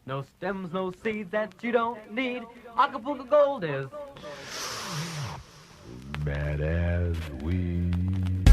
No stems, no seeds that you don't need. Acapulco Gold is bad as weed.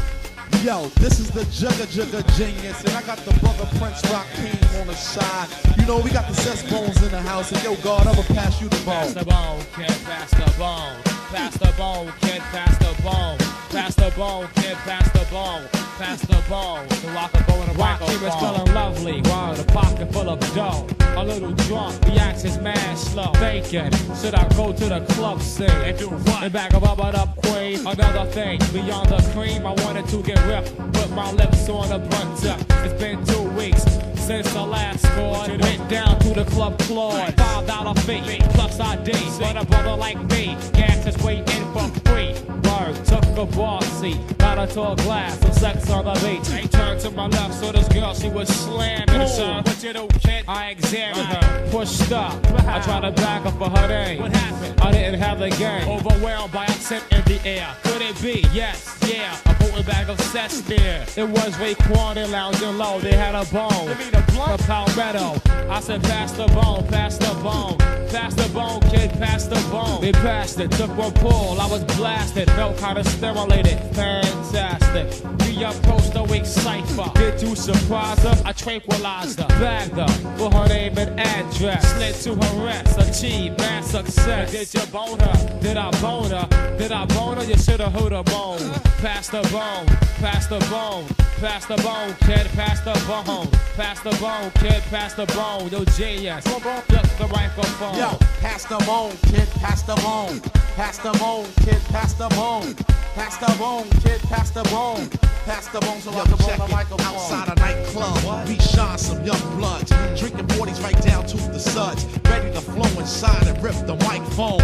Yo, this is the Jugga Jugga Genius, and I got the brother Prince Rakeem on the side. You know, we got the Cess Bones in the house, and yo, God, I'ma pass you the bone. Pass the bone, kid, pass the bone. Pass the bone, kid, pass the bone. Pass the bone, kid, pass the bone. Pass the bone, so I can go in a microphone. She was feeling lovely, while the pocket full of dough. A little drunk, the axe is mad slow. Thinking, should I go to the club scene and do what? And back up queen. Another thing, beyond the cream, I wanted to get ripped. Put my lips on the blunt tip. It's been 2 weeks since the last score. Went down to the club Claude. $5 fee, plus ID. But a brother like me, gas is waiting for free. Word, took a bar seat, got her to a glass, some sex on the beach. I turned to my left, so this girl, she was slamming. Son, what you do, kid? I examined her, pushed up. I tried to back up for her name. What happened? I didn't have the game. Overwhelmed by a scent in the air. Could it be? Yes, yeah. A potent bag of cess there. It was Raekwon and lounging low. They had a bone, a palmetto. I said, pass the bone, pass the bone. Pass the bone, kid, pass the bone. They passed it, took one pull. I was blasted, felt kind of stimulated. Fantastic. We approached the weak cipher. Did you surprise her? I tranquilized her. Bagged her for her name and address. Slid to her rest, achieved mad success. Did you bone her? Did I bone her? Did I bone her? You should've heard her moan. Pass the bone, pass the bone. Pass the bone, kid, pass the bone. Pass the bone, kid, pass the bone. Yo, genius, just the microphone. Yo, pass the bone, kid, pass the bone. Pass the bone, kid, pass the bone. Pass the bone, kid, pass the bone. Pass the bone so I can check the microphone. Outside a nightclub, we shine some young bloods. Drinking 40s right down to the suds. Ready to flow inside and rip the microphone.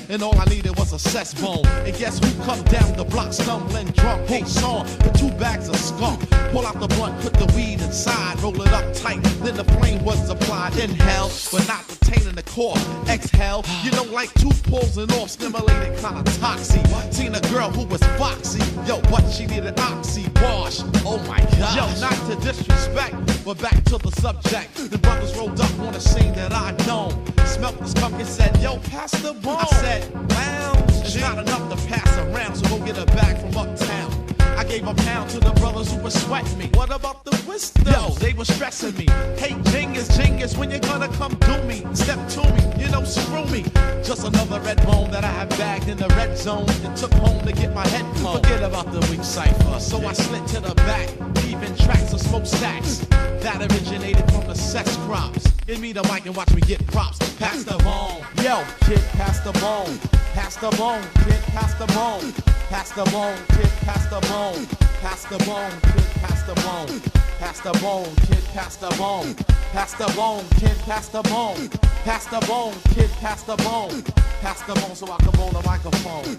And all I needed was a cess bone. And guess who come down the block stumbling drunk? Hey, song with 2 bags of skunk. Pull out the blunt, put the weed inside, roll it up tight. Then the flame was applied. Inhale, but not retaining the core. Exhale, you know, like 2 pulls and off, stimulated kinda toxic. Seen a girl who was foxy, yo, but she needed oxy wash. Oh my god. Yo, not to disrespect, but back to the subject. The brothers rolled up on a scene that I know. Smelt the skunk and said, yo, pass the bone. I said, wow, it's not enough to pass around, so go get a bag from uptown. I gave a pound to the brothers who were sweating me. What about the wisdom? Yo, they were stressing me. Hey, Jingus, when you gonna come do me? Step to me, you know, screw me. Just another red bone that I have bagged in the red zone and took home to get my head blown. Forget about the weak cipher, so I slid to the back, leaving tracks of smokestacks that originated from the cess crops. Give me the mic and watch me get props. Pass the bone, yo, kid, pass the bone. Pass the bone, kid, pass the bone. Pass the bone, kid, pass the bone. Pass the bone, kid, pass the bone. Pass the bone, kid, pass the bone. Pass the bone, kid, pass the bone. Pass the bone, kid, pass the bone. Pass the bone so I can roll the microphone.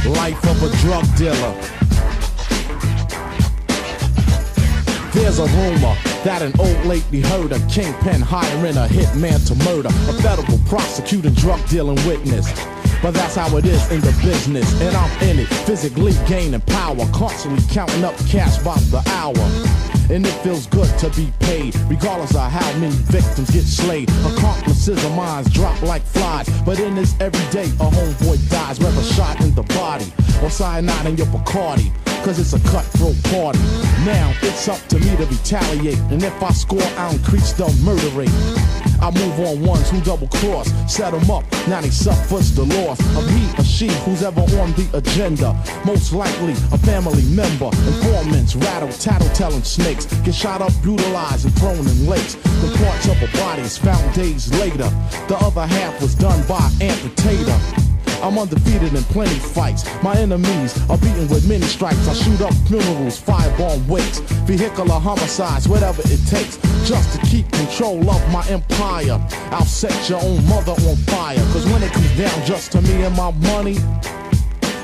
Life of a drug dealer. There's a rumor that an old lady heard a kingpin hiring a hitman to murder a federal prosecuting drug dealing witness. But that's how it is in the business, and I'm in it, physically gaining power, constantly counting up cash by the hour. And it feels good to be paid, regardless of how many victims get slayed. Accomplices of mine drop like flies, but in this everyday, a homeboy dies, whether shot in the body or cyanide in your Bacardi. Cause it's a cutthroat party. Now it's up to me to retaliate, and if I score, I'll increase the murder rate. I move on ones who double cross, set them up, now they suffers the loss of he or she who's ever on the agenda. Most likely a family member. Informants rattle, tattle, telling snakes get shot up, brutalized, and thrown in lakes. The parts of a body is found days later. The other half was done by amputator. I'm undefeated in plenty fights. My enemies are beaten with many strikes. I shoot up funerals, firebomb wakes, vehicular homicides, whatever it takes, just to keep control of my empire. I'll set your own mother on fire, cause when it comes down just to me and my money,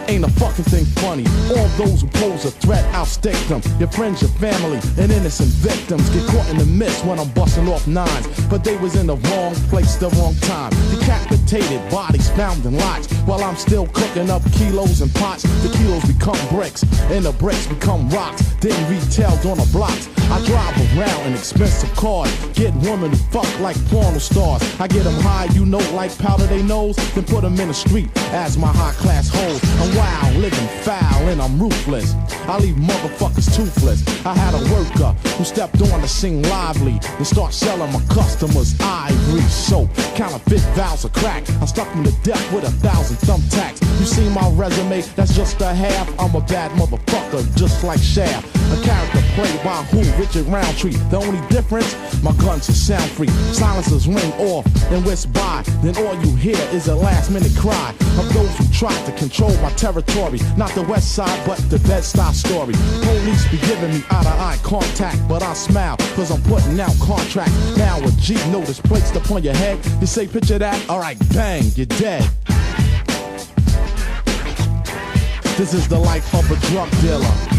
ain't a fucking thing funny. All those who pose a threat, I'll stake them. Your friends, your family, and innocent victims get caught in the mist when I'm busting off nines. But they was in the wrong place, the wrong time. Decapitated bodies found in lots, while I'm still cooking up kilos and pots. The kilos become bricks, and the bricks become rocks. Then retailed on the blocks. I drive around in expensive cars, get women who fuck like porno stars. I get them high, you know, like powder they nose, then put them in the street as my high class hoes. I'm wild, living foul, and I'm ruthless. I leave motherfuckers toothless. I had a worker who stepped on the scene lively and start selling my customers ivory soap. Counterfeit vows of crack. I stuck him to death with 1,000 thumbtacks. You see my resume? That's just a half. I'm a bad motherfucker, just like Shaft. A character played by who? Richard Roundtree. The only difference? My guns are sound free. Silencers ring off and whisk by. Then all you hear is a last minute cry of those who tried to control my territory. Not the west side, but the Bed-Stuy story. Police be giving me eye-to-eye contact, but I smile, cause I'm putting out contracts. Now a G notice placed upon your head. You say, picture that? Alright, bang, you're dead. This is the life of a drug dealer.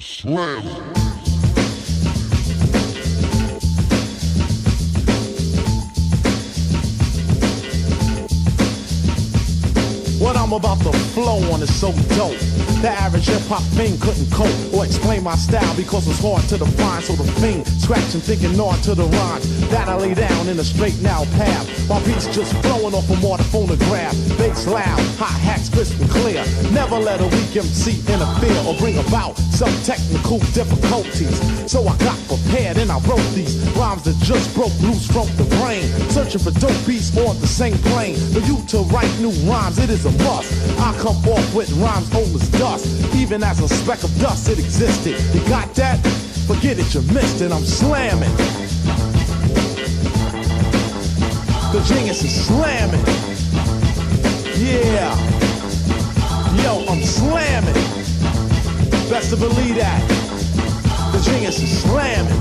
Slam. What I'm about to flow on is so dope. The average hip-hop fiend couldn't cope or explain my style because it's hard to define. So the fiend scratching, thinking on to the rhymes that I lay down in a straight now path. My beats just flowing off from the phonograph. Bass loud, hi-hats crisp and clear. Never let a weak MC interfere or bring about some technical difficulties. So I got prepared and I wrote these rhymes that just broke loose from the brain. Searching for dope beats on the same plane. For you to write new rhymes, it is a must. I come off with rhymes old as dust. Even as a speck of dust, it existed. You got that? Forget it, you missed it. I'm slamming. The genius is slamming. Yeah. Yo, I'm slamming. Best to believe that. The genius is slamming.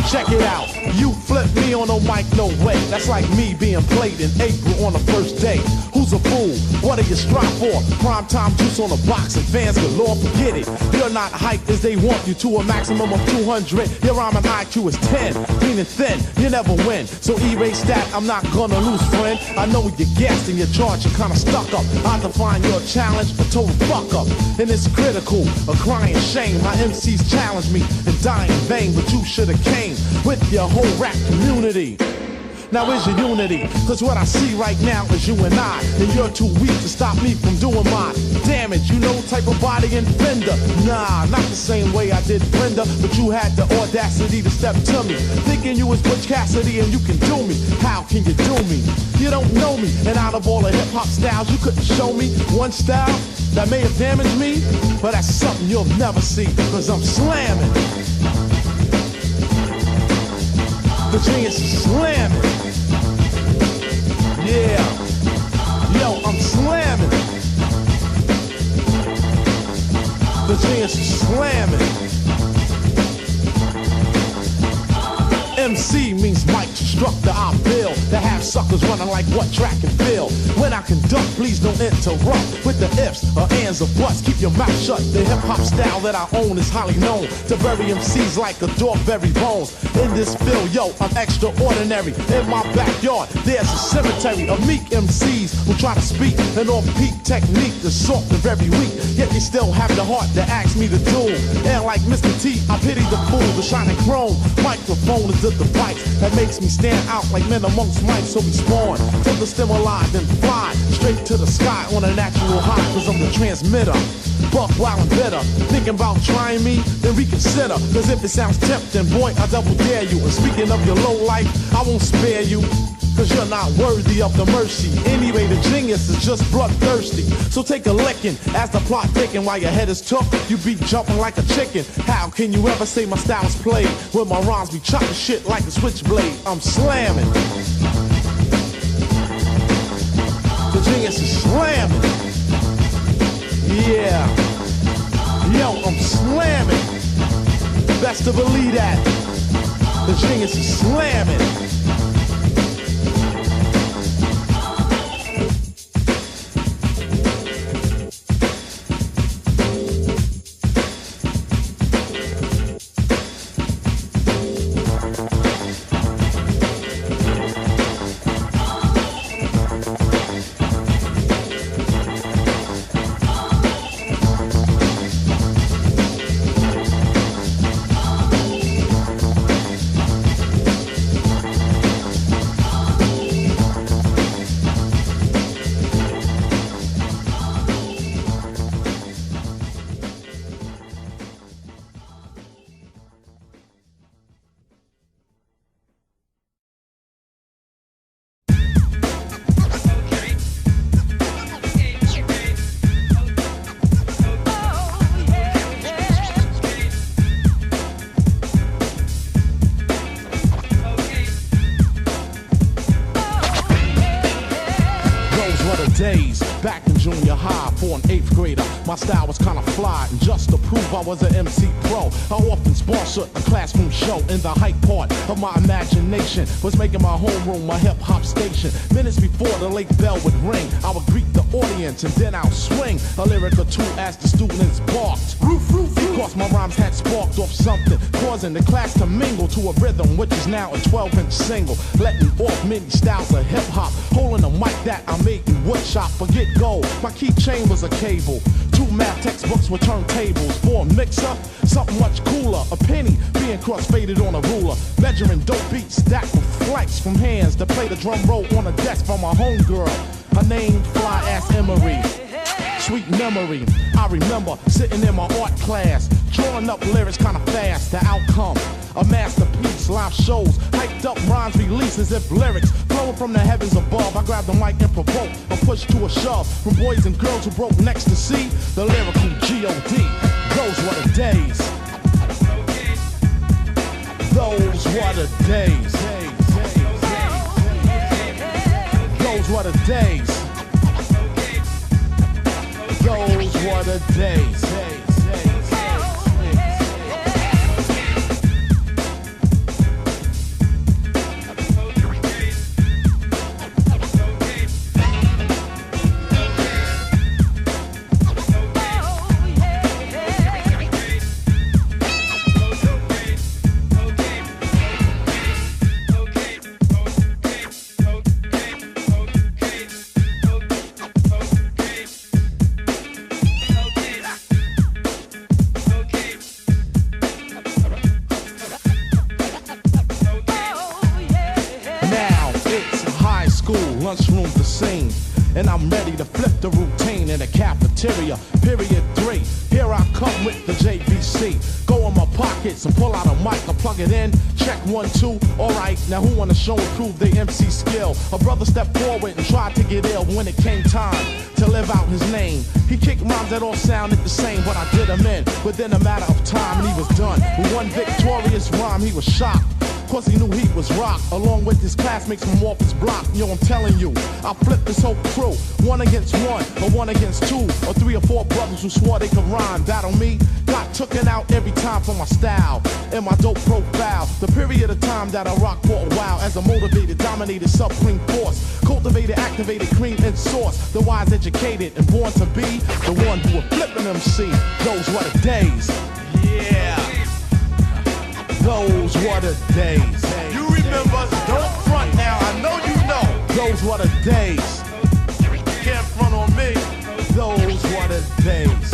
Check it out. You flip me on no mic, no way. That's like me being played in April on the first day. Who's a fool? What do you strive for? Prime time juice on the box and fans galore. Forget it. You're not hyped as they want you to a maximum of 200. Your rhyme and IQ is 10. Clean and thin, you never win. So erase that, I'm not gonna lose, friend. I know you're gassed in your charge, you're kinda stuck up. I define your challenge a total fuck up. And it's critical, a crying shame. My MCs challenge me and die in vain. But you should've came with your whole rap community. Now is your unity, cause what I see right now is you and I. And you're too weak to stop me from doing my damage. You know type of body and fender. Nah, not the same way I did Brenda. But you had the audacity to step to me, thinking you was Butch Cassidy and you can do me. How can you do me? You don't know me. And out of all the hip hop styles, you couldn't show me one style that may have damaged me. But that's something you'll never see, cause I'm slamming. The genius is slamming. Yeah. Yo, I'm slamming. The genius is slamming. MC means mic instructor. I build to have suckers running like what track and field. When I conduct, please don't interrupt with the ifs or ands or buts. Keep your mouth shut. The hip hop style that I own is highly known to bury MCs like a dog bury bones. In this field, yo, I'm extraordinary. In my backyard, there's a cemetery of meek MCs who try to speak an off-peak technique that's soft and very weak. Yet they still have the heart to ask me to do. And like Mr. T, I pity the fool, the shining chrome. Microphone is the device that makes me stand out like men amongst mice. So we spawn to the stimuli, then fly straight to the sky on a natural high, cause I'm the transmitter. Buck wild and bitter, thinking about trying me, then reconsider. Cause if it sounds tempting, boy, I double dare you. And speaking of your low life, I won't spare you, cause you're not worthy of the mercy. Anyway, the genius is just bloodthirsty. So take a licking as the plot thicken. While your head is took, you be jumping like a chicken. How can you ever say my style's played when my rhymes be chopping shit like a switchblade? I'm slamming. The genius is slamming. Yeah. Yo, I'm slamming. Best to believe that. The genius is slamming. Days back in junior high for an 8th grader, my style was kinda fly, and just to prove I was an MC pro, I often sponsored a classroom show. In the hype part of my imagination was making my homeroom my hip-hop station. Minutes before the late bell would ring, I would greet the audience and then I'll swing a lyric or two as the students barked. Roof, roof, because my rhymes had sparked off something, causing the class to mingle to a rhythm which is now a 12-inch single, letting off many styles of hip-hop, holding a mic that I made in wood shop. Forget gold, my keychain was a cable. 2 math textbooks were turntables. For a mixer, something much cooler. A penny being cross-faded on a ruler. Measuring dope beats stacked with flanks from hands that play the drum roll on a desk from my homegirl. Her name, fly-ass Emery. Sweet memory, I remember sitting in my art class, drawing up lyrics kinda fast. The outcome, a masterpiece, live shows, hyped up rhymes released as if lyrics flowing from the heavens above. I grabbed the mic and provoked a push to a shove from boys and girls who broke necks to see the lyrical G.O.D. Those were the days. Those were the days. Those were the days. Those were the days. Lunchroom the scene, and I'm ready to flip the routine in the cafeteria. Period 3, here I come with the JVC. Go in my pockets and pull out a mic and plug it in. Check 1, 2, alright, now who wanna show and prove their MC skill? A brother stepped forward and tried to get ill when it came time to live out his name. He kicked rhymes that all sounded the same, but I did him in within a matter of time, and he was done. With one victorious rhyme, he was shocked. cause he knew he was rock. Along with his classmates from off his block. Yo, I'm telling you, I flipped this whole crew. 1 against 1, or 1 against 2, or 3 or 4 brothers who swore they could rhyme. Battle me, got tooken out every time for my style and my dope profile. The period of time that I rock for a while as a motivated, dominated, supreme force. Cultivated, activated, cream and sauce. The wise, educated, and born to be the one who are flipping MC. Those were the days. Yeah. Those were the days. You remember, don't front now, I know you know. Those were the days. Can't front on me. Those were the days.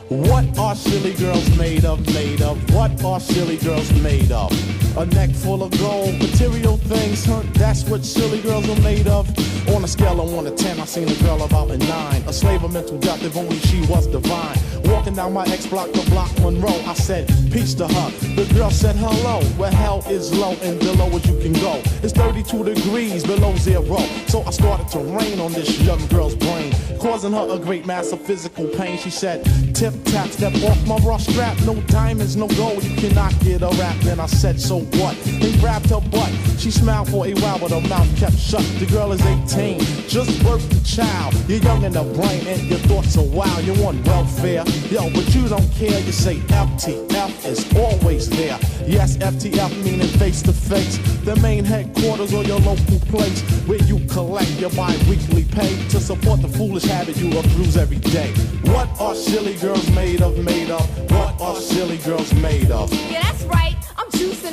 What are silly girls made of, made of? What are silly girls made of? A neck full of gold, material things, huh? That's what silly girls are made of. On a scale of 1 to 10, I seen a girl about a 9. A slave of mental death, if only she was divine. Walking down my ex-block to Block Monroe, I said, peace to her. The girl said, hello, where hell is low and below as you can go. It's 32 degrees below 0. So I started to rain on this young girl's brain, causing her a great mass of physical pain. She said, tip tap, step off my raw strap. No diamonds, no gold, you cannot get a rap. Then I said, so what? Then grabbed her butt. She smiled for a while, but her mouth kept shut. The girl is 18, just birthed a child. You're young in the brain and your thoughts are wild. You're on welfare, yo, but you don't care. You say FTF is always there. Yes, FTF meaning face to face. The main headquarters or your local place where you collect your bi-weekly pay to support the foolish habit you abuse every day. What are silly girls made of, made of? What are silly girls made of? Yeah, that's right. I'm juicing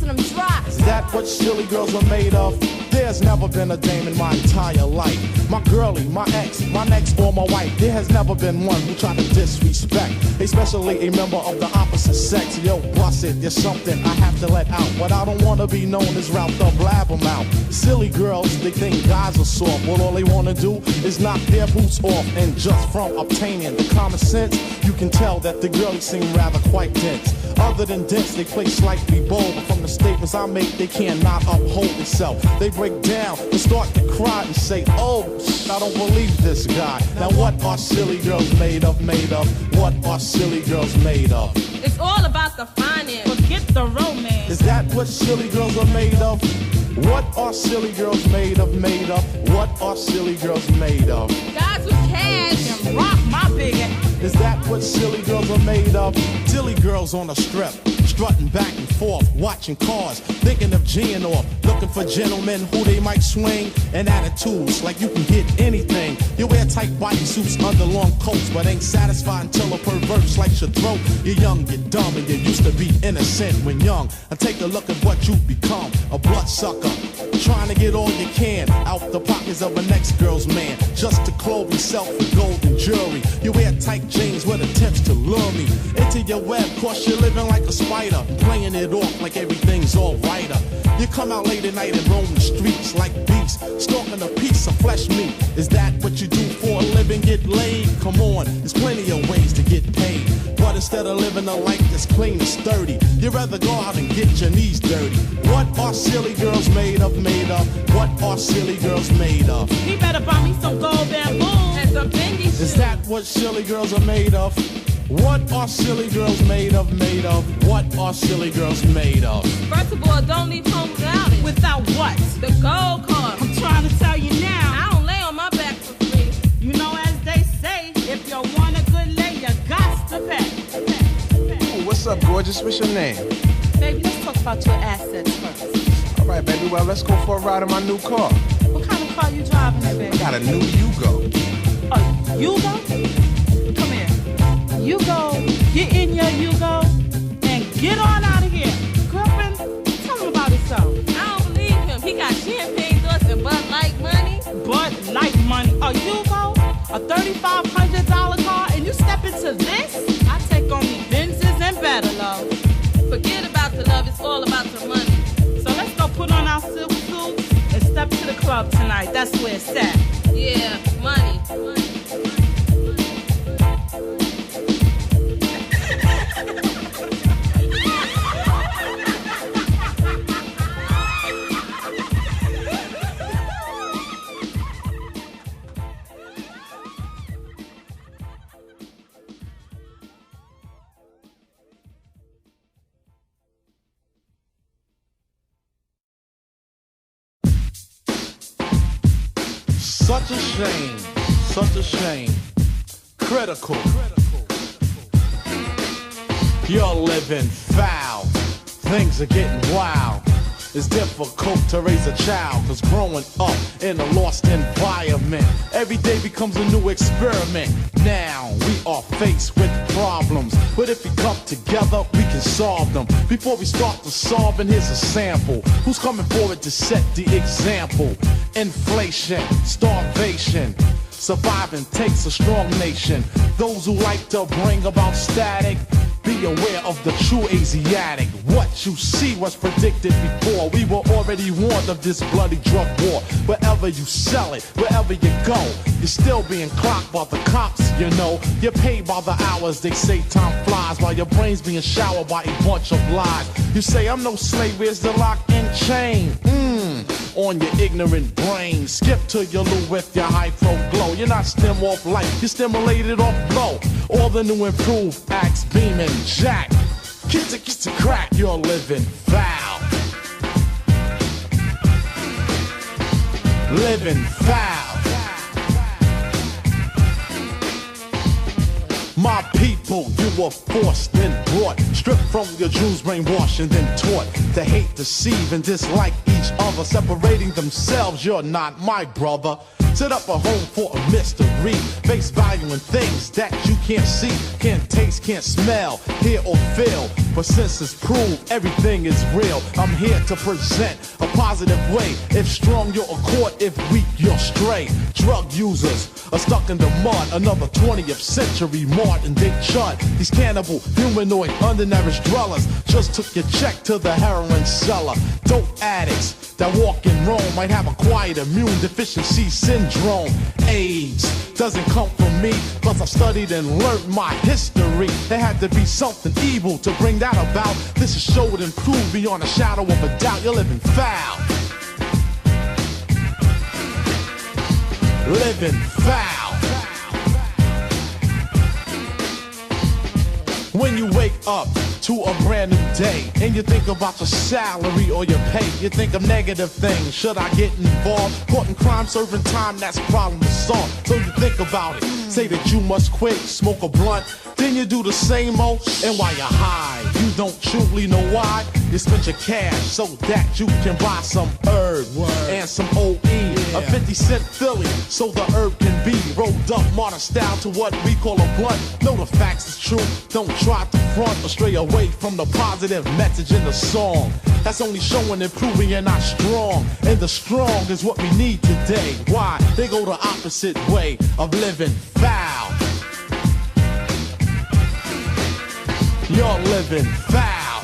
them dry. Is that what silly girls are made of? There's never been a dame in my entire life. My girlie, my ex, my next or my wife. There has never been one who tried to disrespect, especially a member of the opposite sex. Yo, bust it, there's something I have to let out. But I don't wanna be known as Ralph the Blabbermouth. Silly girls, they think guys are soft. Well, all they wanna do is knock their boots off. And just from obtaining the common sense, you can tell that the girlies seem rather quite dense. Other than dense, they play slightly bold. But from the statements I make, they cannot uphold itself. They break down and start to cry and say, oh, I don't believe this guy. Now what are silly girls made of, made of? What are silly girls made of? It's all about the finance. Forget the romance. Is that what silly girls are made of? What are silly girls made of, made of? What are silly girls made of? Guys with cash and rock my big ass. Is that what silly girls are made of? Silly girls on a strip, strutting back and forth, watching cars, thinking of G'ing off, looking for gentlemen who they might swing, and attitudes like you can get anything. You wear tight bodysuits under long coats, but ain't satisfied until a pervert slice your throat. You're young, you're dumb, and you used to be innocent when young. And take a look at what you've become, a bloodsucker, trying to get all you can out the pockets of a next girl's man, just to clothe yourself with gold and jewelry. You wear tight jeans with attempts to lure me into your web, cause you're living like a spider, playing it off like everything's all right. You come out late at night and roam the streets like beasts, stalking a piece of flesh meat. Is that what you do for a living? Get laid? Come on, there's plenty of ways to get paid. But instead of living a life that's clean and sturdy, you'd rather go out and get your knees dirty. What are silly girls made of, made of? What are silly girls made of? He better buy me some gold bamboo and some Fendi shoes. Is that what silly girls are made of? What are silly girls made of, made of? What are silly girls made of? First of all, don't leave home without it. Without what? The gold card. I'm trying to tell you now. I don't lay on my back for free. You know, as they say, if you want a good lay, you got to pay. Ooh, what's up, gorgeous? What's your name? Baby, let's talk about your assets first. All right, baby. Well, let's go for a ride in my new car. What kind of car you driving there, baby? I got a new Yugo. A Yugo? Come here. Yugo, get in your Yugo and get on out of here. Girlfriend, tell him about himself. I don't believe him. He got champagne doors and Bud Light money. Bud Light money. A Yugo, a $3,500 car, and you step into this? I take only Benzes and better, love. Forget about the love. It's all about the money. So let's go put on our silk suits and step to the club tonight. That's where it's at. Yeah, money. Such a shame, such a shame. Critical. You're living foul. Things are getting wild. It's difficult to raise a child, cause growing up in a lost environment, every day becomes a new experiment. Now we are faced with problems, but if we come together, we can solve them. Before we start to solve, and here's a sample. Who's coming forward to set the example? Inflation, starvation, surviving takes a strong nation. Those who like to bring about static, be aware of the true Asiatic. What you see was predicted before. We were already warned of this bloody drug war. Wherever you sell it, wherever you go, you're still being clocked by the cops, you know. You're paid by the hours, they say time flies, while your brain's being showered by a bunch of lies. You say, I'm no slave, where's the lock and chain? On your ignorant brain. Skip to your loo with your high pro glow. You're not stem off light, you're stimulated off blow. All the new improved acts, beam and jack. Kids to crack, you're living foul. Living foul. My people, you were forced and brought, stripped from your dreams, brainwashed and then taught to hate, deceive, and dislike each other, separating themselves. You're not my brother. Set up a home for a mystery, face value in things that you can't see, can't taste, can't smell, hear or feel. But since it's proved everything is real, I'm here to present a positive way. If strong, you're a court. If weak, you're stray. Drug users are stuck in the mud. Another 20th century Martin Day chud. These cannibal, humanoid, undernourished dwellers just took your check to the heroin seller. Dope addicts that walk in Rome might have acquired immune deficiency syndrome. AIDS doesn't come from me, cause I've studied and learned my history. There had to be something evil to bring that about. This is showed and proved beyond a shadow of a doubt. You're living foul. Living foul. When you wake up to a brand new day and you think about your salary or your pay, you think of negative things. Should I get involved? Caught in crime, serving time, that's problem to solve. So you think about it, say that you must quit, smoke a blunt, then you do the same old, and while you're high, you don't truly know why. You spend your cash so that you can buy some herb and some OE, a 50-cent Philly, so the herb can be rolled up modern style to what we call a blunt. Know the facts is true, don't try to front or stray away from the positive message in the song. That's only showing and proving you're not strong, and the strong is what we need today. Why? They go the opposite way of living foul. You're living foul.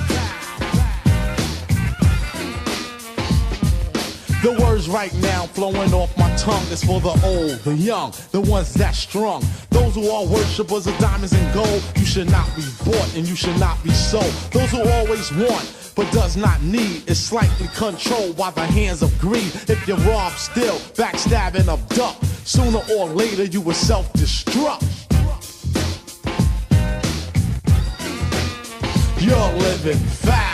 The words Words right now flowing off my tongue is for the old, the young, the ones that strong. Those who are worshippers of diamonds and gold. You should not be bought and you should not be sold. Those who always want but does not need is slightly controlled by the hands of greed. If you rob, steal, backstab and abduct, sooner or later you will self-destruct. You're living foul.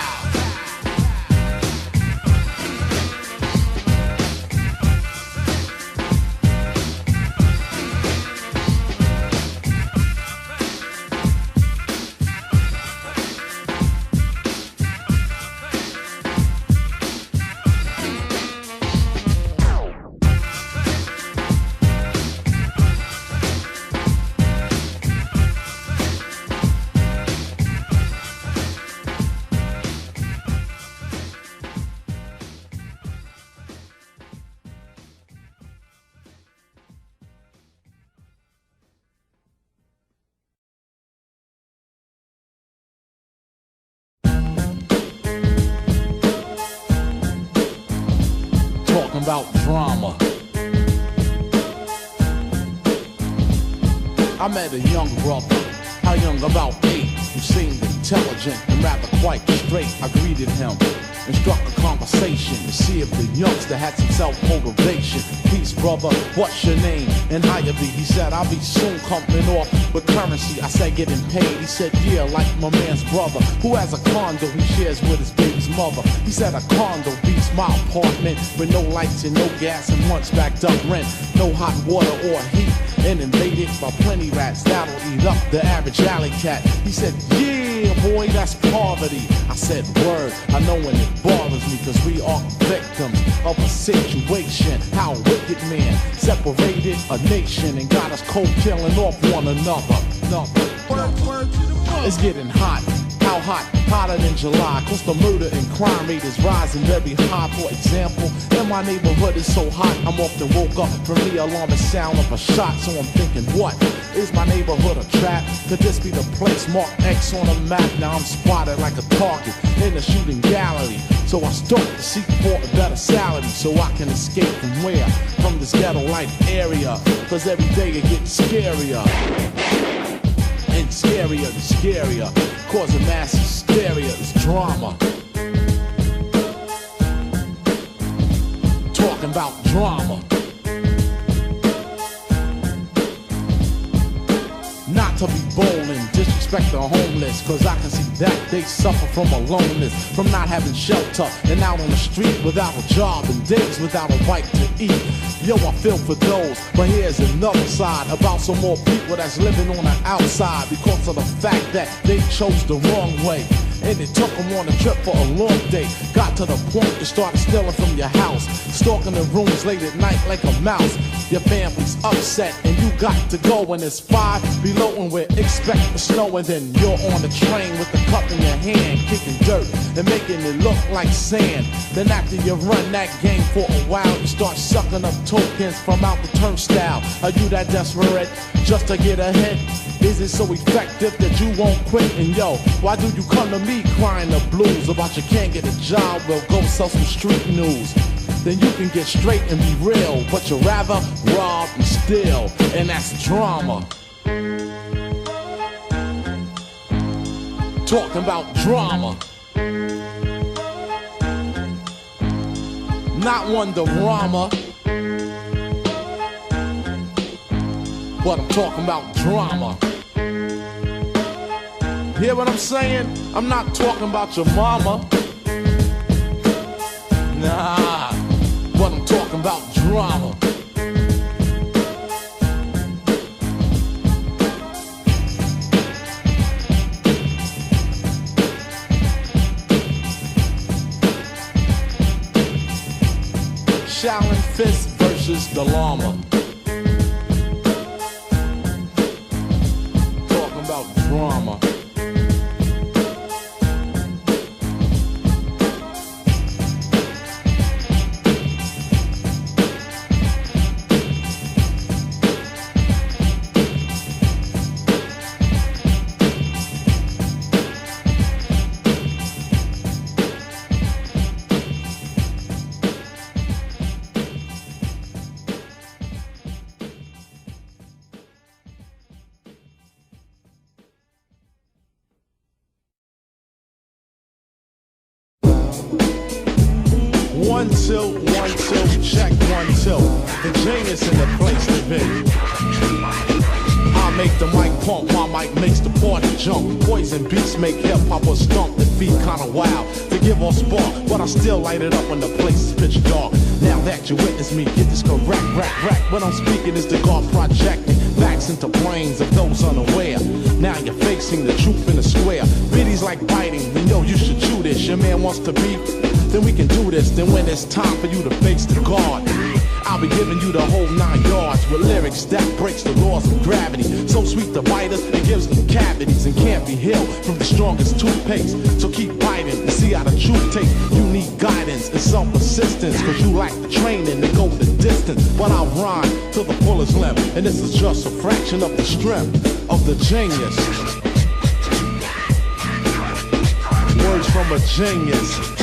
About drama. I met a young brother, how young, about 8, who seemed intelligent and rather quite straight. I greeted him and struck a conversation to see if the youngster had some self-motivation. Peace, brother, what's your name and how you be? He said, I'll be soon coming off with currency. I said, getting paid? He said, yeah, like my man's brother, who has a condo he shares with his baby's mother. He said, a condo beats my apartment with no lights and no gas and once backed up rent, no hot water or heat, and invaded by plenty rats that'll eat up the average alley cat. He said, yeah, boy, that's poverty. I said, word, I know when it bothers me, cause we are victims of a situation. How a wicked man separated a nation and got us cold killing off one another. It's getting hot. How hot? Hotter than July. Cause the murder and crime rate is rising very high. For example, in my neighborhood it's so hot I'm often woke up from the alarming sound of a shot. So I'm thinking, what? Is my neighborhood a trap? Could this be the place marked X on the map? Now I'm spotted like a target in the shooting gallery. So I start to seek for a better salary so I can escape from where? From this ghetto life area. Cause every day it gets scarier. And scarier and scarier, causing mass hysteria is drama. Talking about drama. Not to be bold and disrespect the homeless, cause I can see that they suffer from aloneness, from not having shelter and out on the street without a job and days without a bite to eat. Yo, I feel for those, but here's another side about some more people that's living on the outside because of the fact that they chose the wrong way. And it took them on a trip for a long day. Got to the point to start stealing from your house, stalking the rooms late at night like a mouse. Your family's upset and you got to go when it's 5 below and we expect the snow. And then you're on the train with the cup in your hand, kicking dirt and making it look like sand. Then after you run that game for a while, you start sucking up tokens from out the turnstile. Are you that desperate just to get ahead? Is it so effective that you won't quit? And yo, why do you come to me crying the blues about you can't get a job? Well, go sell some street news. Then you can get straight and be real, but you'd rather rob and steal, and that's drama. Talking about drama. Not Wonderama, but I'm talking about drama. Hear what I'm saying? I'm not talking about your mama. Nah, but I'm talking about drama. Shaolin Fist versus the llama. Talking about drama. 1 2 1 2, check 1 2. The genius in the place to be. I make the mic pump, my mic makes the party jump. Poison beats make hip-hop a stump. The feet kinda wild, to give off spark, but I still light it up when the place is pitch dark. Now that you witness me, get this correct, rack. What I'm speaking is the God projecting facts into brains of those unaware. Now you're facing the truth in the square. Biddies like biting, you know you should chew this. Your man wants to beef, then we can do this. Then when it's time for you to face the guard, I'll be giving you the whole 9 yards with lyrics that breaks the laws of gravity. So sweet to biters, it gives them cavities and can't be healed from the strongest toothpaste. So keep biting and see how the truth takes. You need guidance and some persistence, cause you lack the training to go the distance. But I'll rhyme to the fullest limb, and this is just a fraction of the strength of the genius. Words from a genius.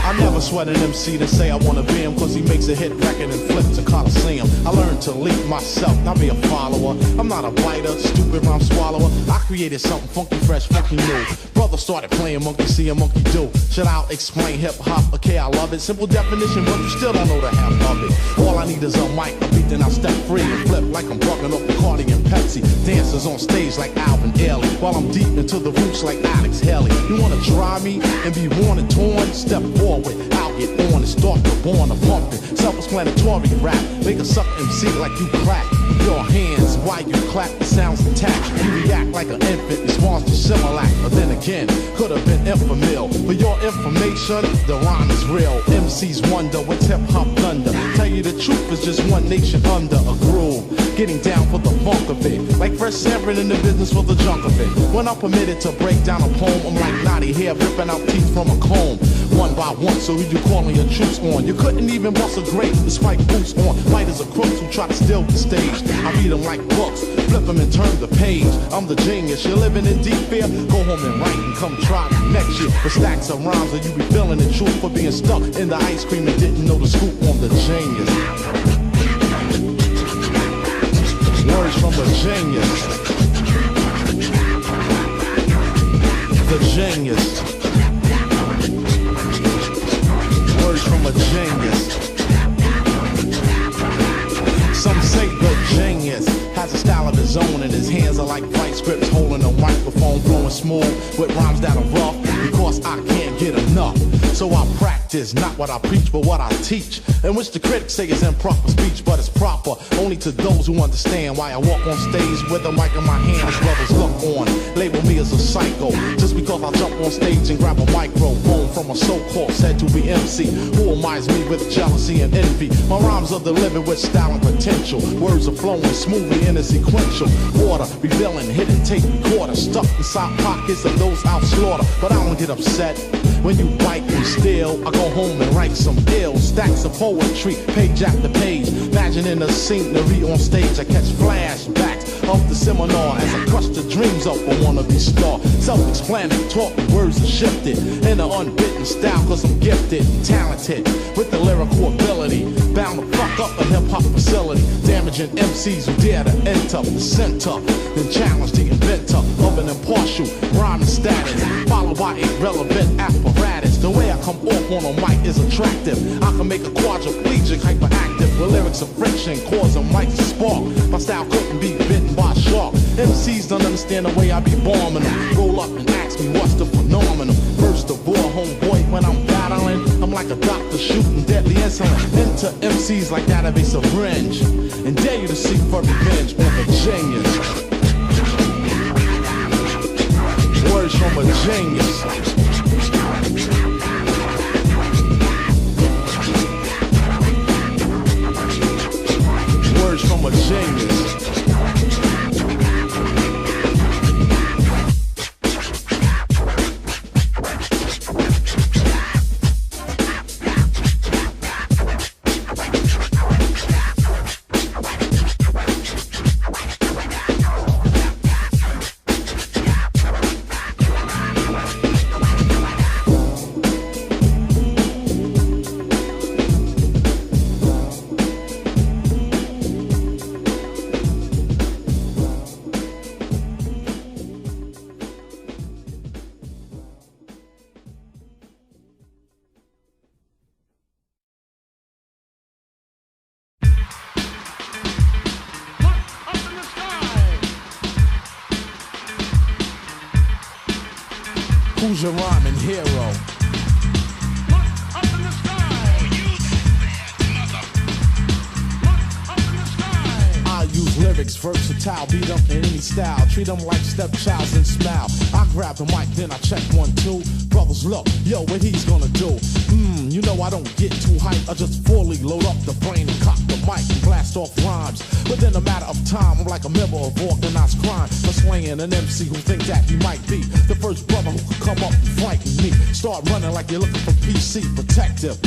I never sweat an MC to say I wanna be him, cause he makes a hit record and flips a Coliseum. I learned to lead myself, not be a follower. I'm not a biter, stupid rhyme swallower. I created something funky, fresh, funky new. Brother started playing monkey see, a monkey do. Should I explain hip-hop? Okay, I love it. Simple definition, but you still don't know the half of it. All I need is a mic, a beat, then I'll step free and flip like I'm bugging up Bacardi and Pepsi. Dancers on stage like Alvin Ailey, while I'm deep into the roots like Alex Haley. You wanna try me and be worn and torn? Step forward. I'll get on and start the born of pumping. Self-explanatory rap, make a suck MC like you clap your hands while you clap. The sounds attack. You react like an infant, responds to Similac. But then again, could have been infamil. For your information, the rhyme is real. MCs wonder what's hip-hop thunder. Tell you the truth, is just one nation under a groove. Getting down for the funk of it, like Fresh Sanford in the business for the junk of it. When I'm permitted to break down a poem, I'm like Naughty hair ripping out teeth from a comb. One by one, so who you calling your troops on? You couldn't even bust a grape despite boots on. Fighters are crooks who try to steal the stage. I read them like books, flip them and turn the page. I'm the genius, you're living in deep fear. Go home and write and come try me next year. For stacks of rhymes, or you be feeling the truth for being stuck in the ice cream and didn't know the scoop on the genius. Words from a genius. The genius. Words from a genius. Some say the genius has a style of his own, and his hands are like bright scripts holding a microphone, flowing smooth with rhymes that are rough, because I can't get enough. So I practice not what I preach, but what I teach, in which the critics say is improper speech, but it's proper only to those who understand why I walk on stage with a mic in my hand as brothers look on. Label me as a psycho just because I jump on stage and grab a microphone from a so-called said to be MC who reminds me with jealousy and envy. My rhymes are delivered with style and potential. Words are flowing smoothly in a sequential order, revealing hidden tape recorder stuck inside pockets of those out slaughter. But I don't get upset when you bite and steal. I go home and write some ill stacks of poetry, page after page. Imagining a scenery on stage, I catch flashbacks of the seminar as I crush the dreams up for one of these stars. Self-explanatory words are shifted in an unbitten style, cause I'm gifted and talented with the lyrical ability. Bound to fuck up a hip-hop facility, damaging MCs who dare to enter the center, then challenge the inventor of an impartial rhyming status, followed by a relevant apparatus. The way I come off on a mic is attractive. I can make a quadriplegic hyperactive with lyrics of friction, cause a mic to spark. My style couldn't be bitten by a shark. MCs don't understand the way I be bombing them. Roll up and ask me what's the phenomenon. First of all, homeboy, when I'm battling, I'm like a doctor shooting deadly insulin into MCs like that of a syringe, and dare you to seek for revenge on a genius. Words from a genius. Words from a genius. who's your rhyming hero? Use lyrics, versatile, beat them in any style. Treat them like stepchilds and smile. I grab the mic, then I check 1, 2. Brothers, look, yo, what he's gonna do? You know I don't get too hyped. I just fully load up the brain and cock the mic and blast off rhymes. Within a matter of time, I'm like a member of organized crime. For slaying an MC who thinks that he might be the first brother who could come up and frighten me. Start running like you're looking for PC protective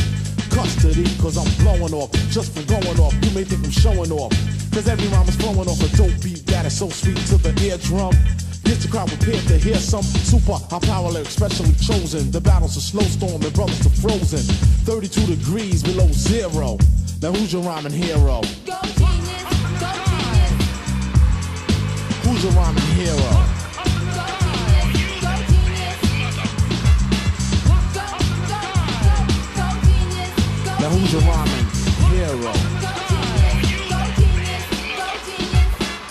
custody, cause I'm blowing off just from going off. You may think I'm showing off, cause every rhyme is flowing off a dope beat that is so sweet to the eardrum. Gets the crowd prepared to hear some super high power lyrics specially chosen. The battle's a snowstorm and brothers are frozen. 32 degrees below zero. Now who's your rhyming hero? Go genius, go genius. Who's your rhyming hero? Now who's your rhyming hero?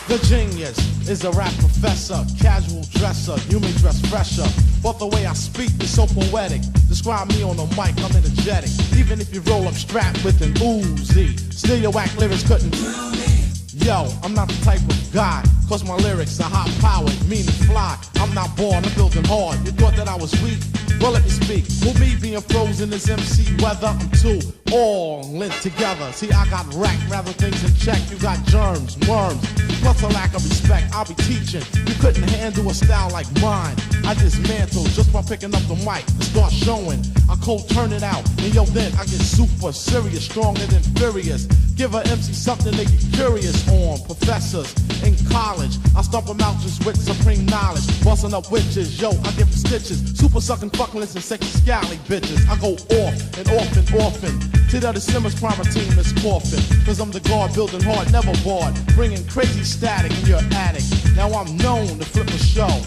The genius is a rap professor, casual dresser, you may dress fresher, but the way I speak is so poetic. Describe me on the mic, I'm energetic. Even if you roll up strapped with an Uzi, still your whack lyrics couldn't drown me. Yo, I'm not the type of guy, cause my lyrics are high powered, meaning fly. I'm not born, I'm building hard. You thought that I was weak? Well, let me speak. With me being frozen as MC weather, I'm too all linked together. See, I got racked, rather things in check. You got germs, worms, plus a lack of respect. I'll be teaching. You couldn't handle a style like mine. I dismantle just by picking up the mic and start showing. I cold turn it out, and yo, then I get super serious, stronger than furious. Give a MC something they get curious on. Professors in college, I stomp them out just with supreme knowledge. Busting up witches, yo, I give them stitches. Super sucking fuckless and sexy scally bitches. I go off and off and often. Till the Simmons primer team is coughing. Cause I'm the guard, building hard, never bored. Bringing crazy static in your attic. Now I'm known to flip a show.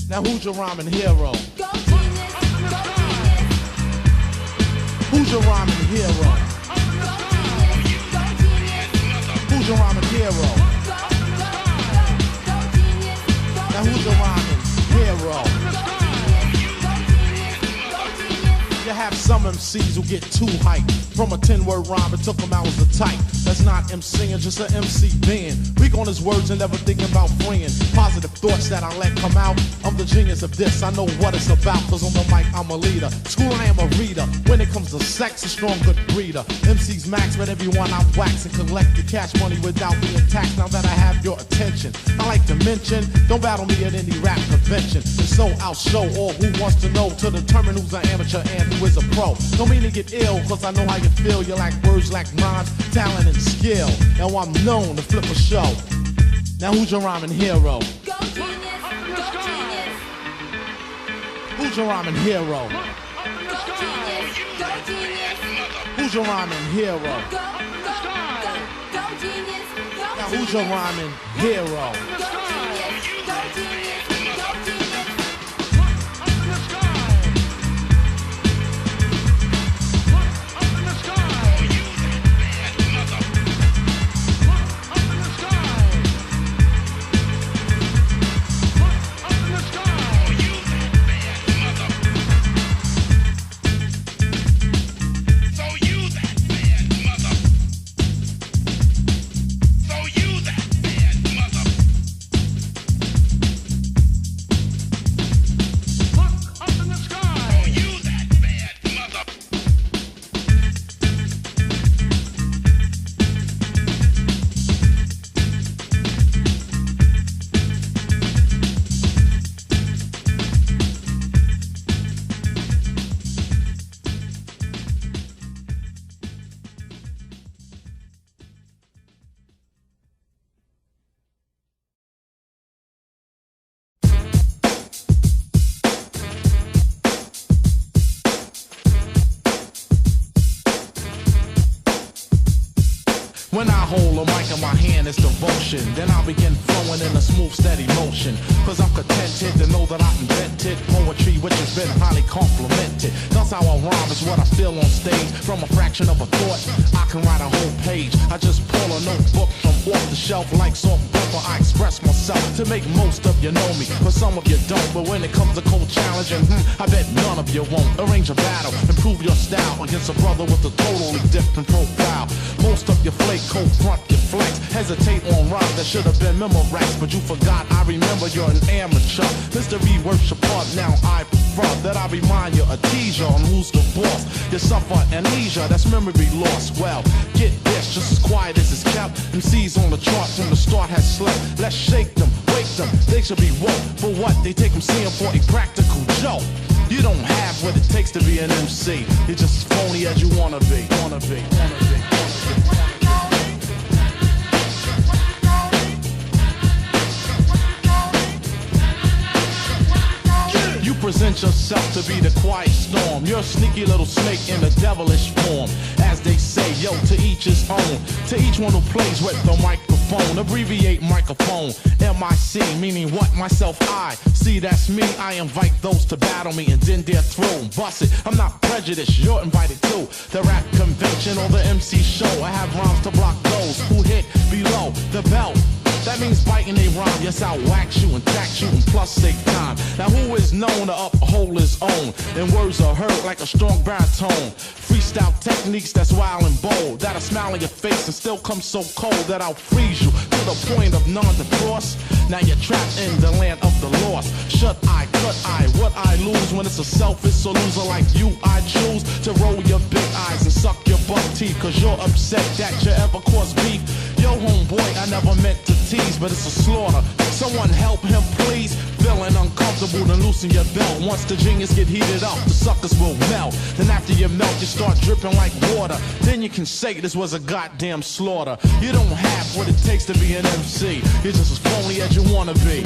Now who's your rhyming hero? Go genius, go genius. Who's your rhyming hero? Go genius, go genius. Who's your rhyming hero? Go genius, go Now who's your rhyming hero? You have some MCs who get too hyped. From a 10-word rhyme, it took them hours to type. That's not MCing, just an MC being. Weak on his words and never thinking about freeing. Positive thoughts that I let come out. I'm the genius of this, I know what it's about. Cause on the mic, I'm a leader. School, I am a reader. When it comes to sex, a strong, good breeder. MC's max, but everyone I wax and collect the cash money without being taxed. Now that I have your attention, I like to mention, don't battle me at any rap convention. And so I'll show all who wants to know to determine who's an amateur and who is a pro. Don't mean to get ill, cause I know how you feel. You lack words, lack rhymes, talent and skill. Now I'm known to flip a show. Now who's your rhyming hero? Go genius, go genius. Who's your rhyming hero? Go genius, go genius. Who's your rhyming hero? Go genius, go Now who's your rhyming hero? Go genius, go genius, go genius. When I hold a mic in my hand, it's devotion. Then I begin flowing in a smooth, steady motion. Cause I'm contented to know that I invented poetry, which has been highly complimented. That's how I rhyme, is what I feel on stage. From a fraction of a thought, I can write a whole page. I just pull a notebook from off the shelf like salt and pepper. I express myself to make most of you know me, but some of you don't. But when it comes to cold challenging, I bet none of you won't. Arrange a battle, improve your style against a brother with a totally different profile. Most of you flake, cold front, you flex, hesitate on rhymes that should have been memorized, but you forgot. I remember you're an amateur. Mystery worship part, now I prefer that I remind you, a teaser on who's the boss. You suffer amnesia, that's memory loss. Well, get this, just as quiet as it's kept. MCs on the chart from the start has slept. Let's shake them, wake them, they should be woke. For what? They take them seeing for a practical joke. You don't have what it takes to be an MC. You're just as phony as you wanna be. You present yourself to be the quiet storm. You're a sneaky little snake in a devilish form. As they say, yo, to each his own. To each one who plays with the microphone. Abbreviate microphone. M-I-C, meaning what? Myself, I. See, that's me. I invite those to battle me and then they're through. Bust it. I'm not prejudiced. You're invited to the rap convention or the MC show. I have rhymes to block those who hit below the belt. That means biting a rhyme. Yes, I'll wax you and tax you and plus save time. Now who is known to uphold his own? And words are heard like a strong baritone. Freestyle techniques that's wild and bold. That'll smile on your face and still come so cold that I'll freeze you to the point of non-defrost. Now you're trapped in the land of the lost. Shut eye, cut eye, what I lose when it's a selfish loser like you. I choose to roll your big eyes and suck your butt teeth, cause you're upset that you ever caused beef. Yo, homeboy, I never meant to tease, but it's a slaughter. Someone help him, please. Feeling uncomfortable, then loosen your belt. Once the genius get heated up, the suckers will melt. Then after you melt, you start dripping like water. Then you can say this was a goddamn slaughter. You don't have what it takes to be an MC. You're just as phony as you wanna be.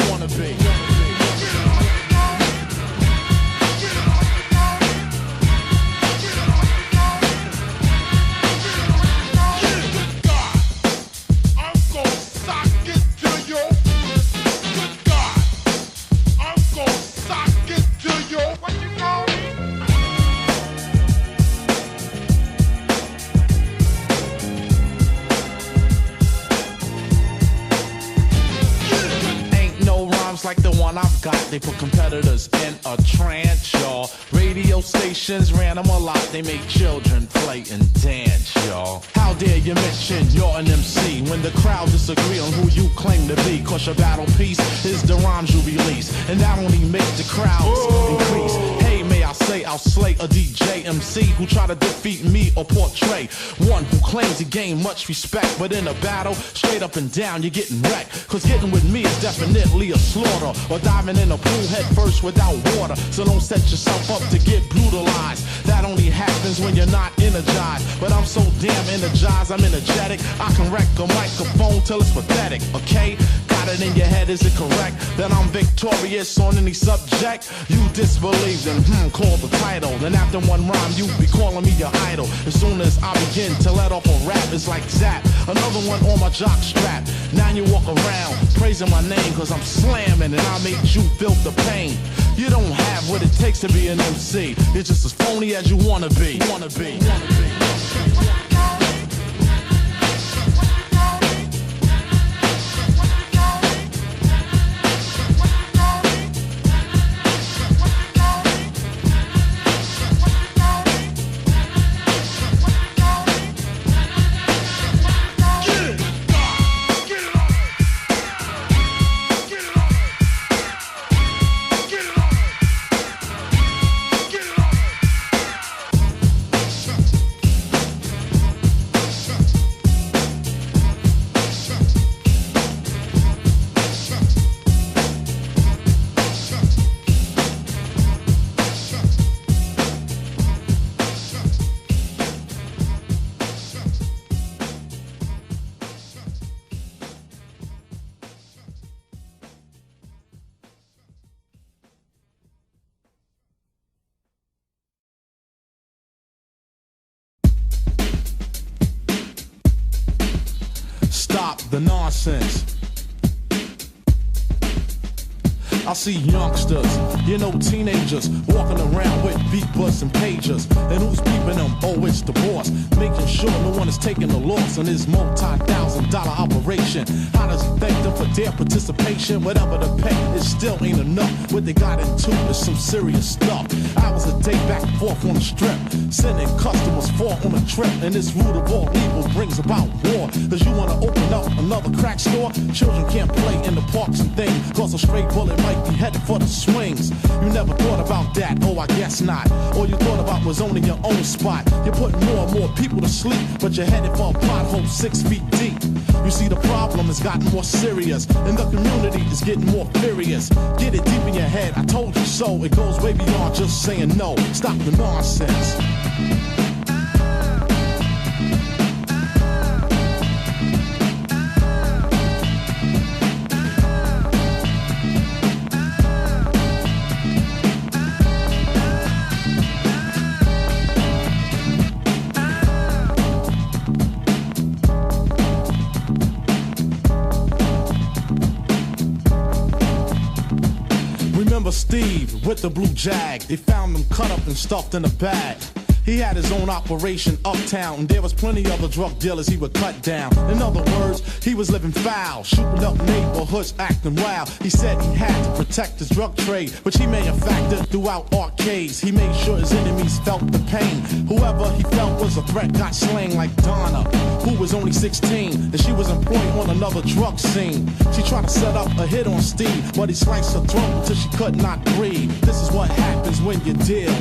Like the one I've got, they put competitors in a trance, y'all. Radio stations ran them a lot, they make children play and dance, y'all. How dare you mention you're an MC when the crowd disagree on who you claim to be? Cause your battle piece is the rhymes you release, and that only makes the crowds increase. Hey, may I say I'll slay a DJ MC who try to defeat me or portray one who claims to gain much respect, but in a battle, straight up and down, you're getting wrecked. Cause getting with me is definitely a slaughter, or diving in a pool head first without water. So don't set yourself up to get brutalized. That only happens when you're not energized. But I'm so damn energized, I'm energetic. I can wreck a microphone till it's pathetic, okay? Got it in your head, is it correct? That I'm victorious on any subject? You disbelieve, then call the title. Then after one rhyme, you be calling me your idol. As soon as I begin to let off a rap, it's like zap. Another one on my jock strap. Now you walk around praising my name, cause I'm slamming and I made you feel the pain. You don't have what it takes to be an MC. You're just as phony as you wanna be. Stop the nonsense. I see youngsters, you know, teenagers walking around with beepers and pagers. And who's beeping them? Oh, it's the boss, making sure no one is taking the loss on his multi-$1,000 operation. operation. How does he thank them for their participation? Whatever the pay, it still ain't enough. What they got into is some serious stuff. Hours a day back and forth on the strip, sending customers for on a trip. And this root of all evil brings about war. Cause you wanna open up another crack store? Children can't play in the parks and things, cause a stray bullet might be headed for the swings. You never thought about that, oh I guess not. All you thought about was owning your own spot. You're putting more and more people to sleep, but you're headed for a pothole 6 feet deep. You see the problem has gotten more serious, and the community is getting more furious. Get it deep in your head, I told you so. It goes way beyond just saying no. Stop the nonsense. Steve with the blue Jag, they found him cut up and stuffed in a bag. He had his own operation uptown, and there was plenty other drug dealers he would cut down. In other words, he was living foul, shooting up neighborhoods, acting wild. He said he had to protect his drug trade, which he manufactured throughout arcades. He made sure his enemies felt the pain. Whoever he felt was a threat got slain, like Donna, who was only 16, and she was employed on another drug scene. She tried to set up a hit on Steve, but he sliced her throat until she could not breathe. This is what happens when you deal.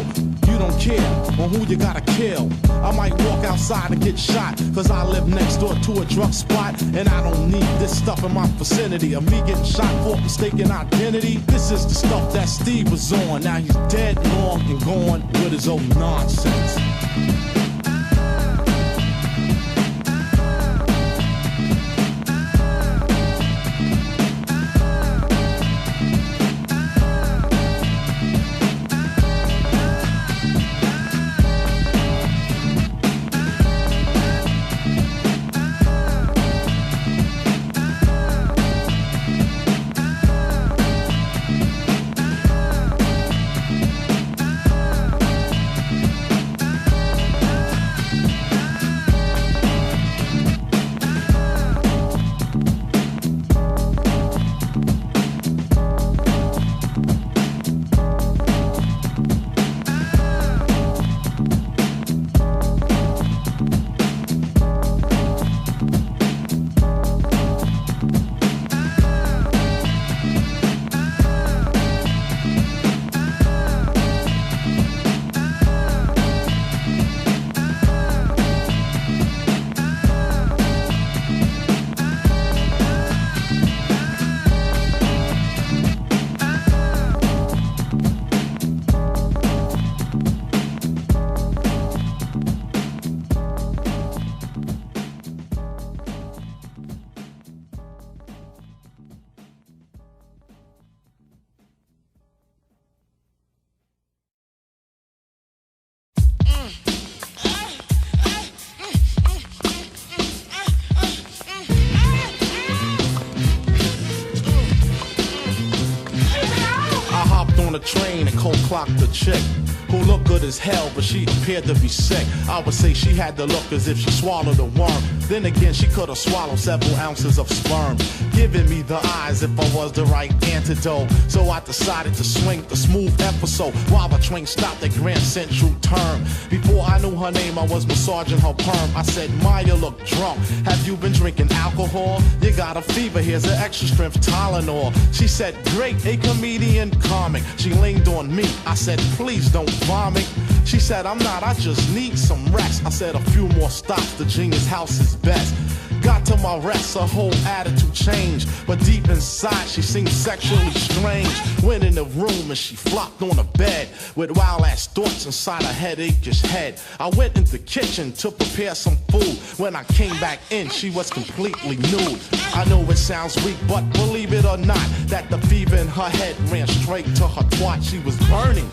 You don't care on who you gotta kill. I might walk outside and get shot, cause I live next door to a drug spot, and I don't need this stuff in my vicinity of me getting shot for mistaken identity. This is the stuff that Steve was on. Now he's dead, long, and gone with his own nonsense. Train and cold clocked the chick who looked good as hell, but she appeared to be sick. I would say she had the look as if she swallowed a worm. Then again, she could have swallowed several ounces of sperm, giving me the eyes if I was the right antidote. So I decided to swing the smooth episode while the train stopped at Grand Central Term. Before I knew her name, I was massaging her perm. I said, Maya, look drunk. Have you been drinking alcohol? You got a fever, here's an extra strength Tylenol. She said, great, a comedian comic. She leaned on me. I said, please don't vomit. She said, I'm not, I just need some rest. I said, a few more stops, the genius house is best. Got to my rest, her whole attitude changed, but deep inside she seemed sexually strange. Went in the room and she flopped on the bed with wild ass thoughts inside her headachy head. I went into the kitchen to prepare some food. When I came back in, she was completely nude. I know it sounds weak, but believe it or not, that the fever in her head ran straight to her twat. She was burning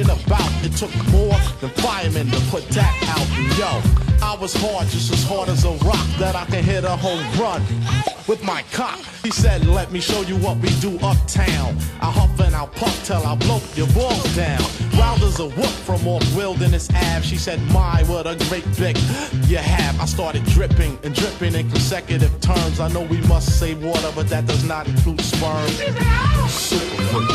about. It took more than firemen to put that out. And yo, I was hard, just as hard as a rock, that I can hit a home run with my cock. He said, let me show you what we do uptown. I huff and I'll puff till I blow your balls down. Wild as a whoop from off Wilderness Ave. She said, my, what a great dick you have. I started dripping and dripping in consecutive terms. I know we must save water, but that does not include sperm. Super freak.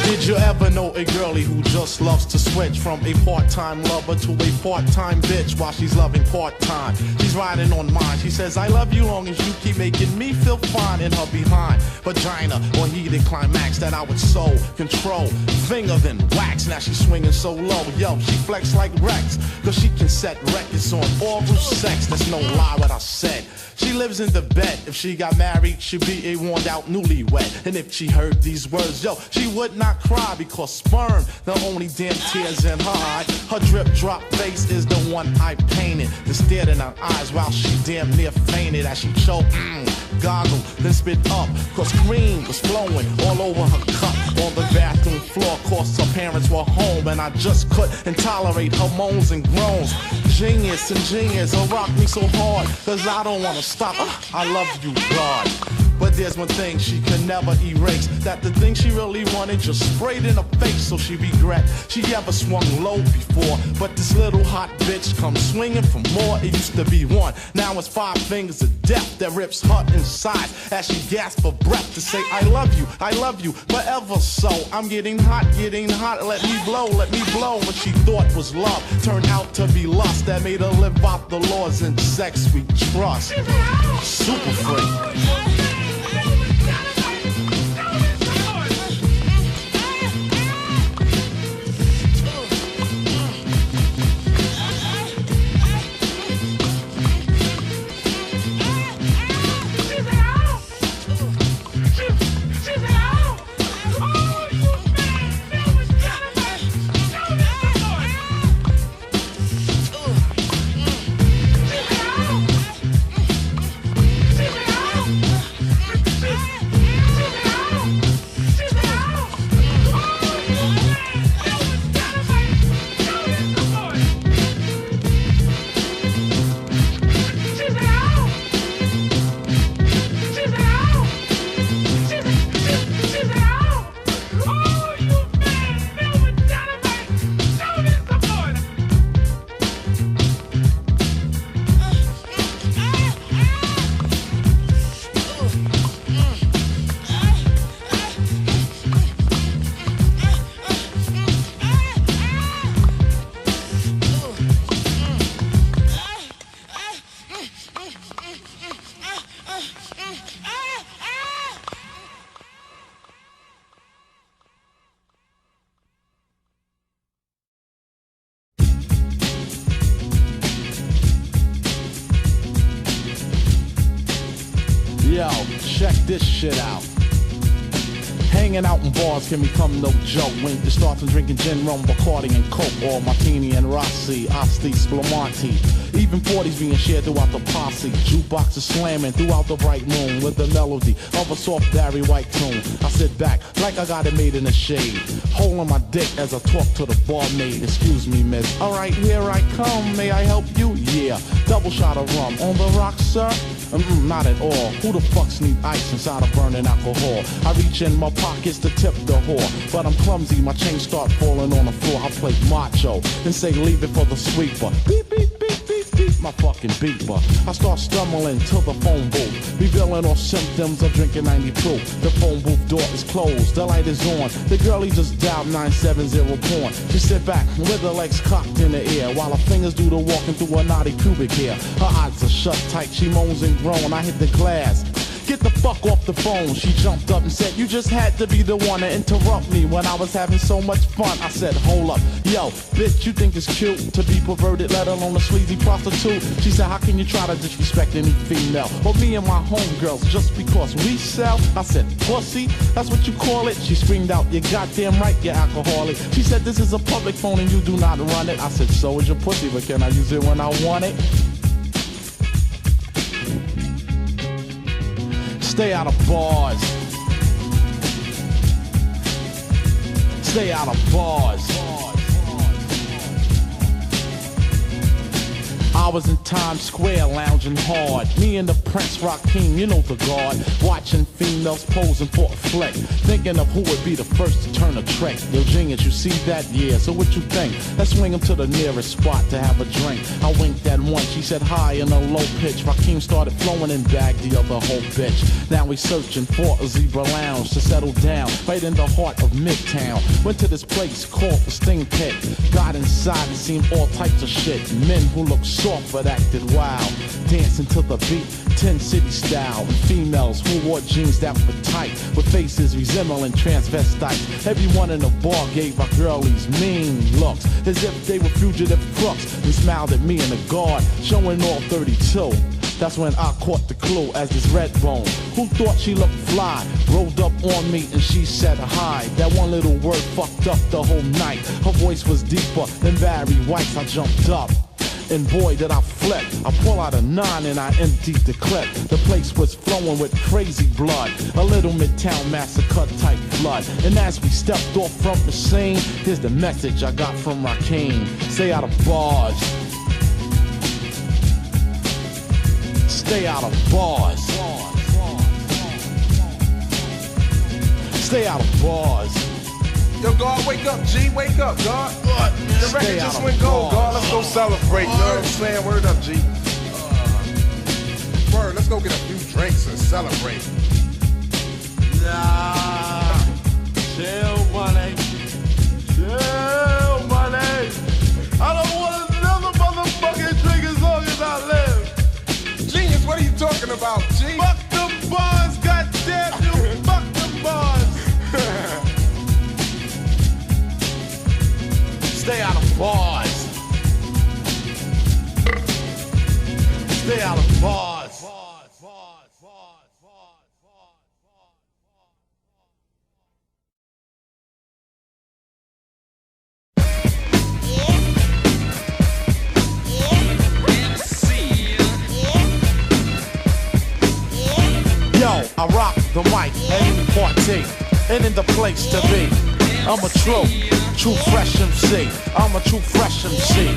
Did you ever know a girlie who just loves to switch from a part-time lover to a part-time bitch while she's loving part-time? She's riding on mine. She says, I love you long as you keep making me feel fine in her behind. Vagina or heated climax that I would so control. Finger then wax. Now she's swinging so low. Yo, she flex like Rex. Cause she can set records on oral sex. That's no lie what I said. She lives in the bed. If she got married, she'd be a worn-out newlywed. And if she heard these words, yo, she would not cry because sperm, the only damn tears in her eye. Her drip-drop face is the one I painted. Then stared in her eyes while she damn near fainted as she choked, goggled, then spit up. Cause cream was flowing all over her cup on the bathroom floor. Cause her parents were home and I just couldn't tolerate her moans and groans. Genius, her rock me so hard, cause I don't wanna stop. I love you, God. But there's one thing she can never erase, that the thing she really wanted just sprayed in her face, so she regret she ever swung low before. But this little hot bitch comes swinging for more. It used to be one, now it's 5 fingers of death that rips her inside as she gasps for breath to say I love you, forever so. I'm getting hot, let me blow. What she thought was love turned out to be lust that made her live out the laws and sex we trust. Super freak. Yo, check this shit out. Hanging out in bars can become no joke when you start from drinking gin, rum, Bacardi, and Coke, or Martini and Rossi, Asti, Spumante. Even 40s being shared throughout the posse. Jukeboxes slamming throughout the bright moon with the melody of a soft Barry White tune. I sit back like I got it made in the shade, holding my dick as I talk to the barmaid. Excuse me, miss. Alright, here I come. May I help you? Yeah. Double shot of rum. On the rocks, sir? Not at all. Who the fucks need ice inside of burning alcohol? I reach in my pockets to tip the whore, but I'm clumsy, my chains start falling on the floor. I play macho, then say leave it for the sweeper. Beep, beep, beep, beep, beep, my fucking beeper. I start stumbling to the phone booth, revealing all symptoms of drinking 90 proof. The phone booth door is closed, the light is on. The girlie just dialed 970 porn. She sit back with her legs cocked in the air, while her fingers do the walking through her naughty pubic hair. Her eyes are shut tight, she moans and groans. I hit the glass. Get the fuck off the phone. She jumped up and said, you just had to be the one to interrupt me when I was having so much fun. I said, hold up. Yo, bitch, you think it's cute to be perverted, let alone a sleazy prostitute? She said, how can you try to disrespect any female? Or me and my homegirls just because we sell? I said, pussy, that's what you call it? She screamed out, you're goddamn right, you're alcoholic. She said, this is a public phone and you do not run it. I said, so is your pussy, but can I use it when I want it? Stay out of bars, Stay out of bars. I was in Times Square lounging hard. Me and the Prince Rakeem, you know the guard. Watching females posing for a flick. Thinking of who would be the first to turn a trick. Yo, genius, you see that? Yeah, so what you think? Let's swing him to the nearest spot to have a drink. I winked at one, she said hi in a low pitch. Rakeem started flowing and bagged the other whole bitch. Now we searching for a zebra lounge to settle down right in the heart of Midtown. Went to this place called the Sting Pit. Got inside and seen all types of shit. Men who looked soft but acted wild, dancing to the beat, 10 City style. And females who wore jeans that were tight, with faces resembling transvestites. Everyone in the bar gave our girlies mean looks, as if they were fugitive crooks. They smiled at me and the guard, showing all 32. That's when I caught the clue as this red bone, who thought she looked fly, rolled up on me and she said hi. That one little word fucked up the whole night. Her voice was deeper than Barry White's. I jumped up, and boy did I flip. I pull out a 9 and I emptied the clip. The place was flowing with crazy blood, a little Midtown massacre type flood. And as we stepped off from the scene, here's the message I got from Rakeem. Stay out of bars. Stay out of bars. Stay out of bars. Yo, God, wake up, G. Wake up, God. The record just went gold, God. Let's go celebrate. You know what I'm saying? Word up, G. Word, let's go get a few drinks and celebrate. Nah. Chill, money. Chill, money. I don't want another motherfucking drink as long as I live. Genius, what are you talking about, G? Fuck them bars, goddamn you. Fuck them bars. Stay out of bars. Stay out of bars. Yo, I rock the mic and party, and in the place to be. I'm a true fresh MC. I'm a true fresh MC.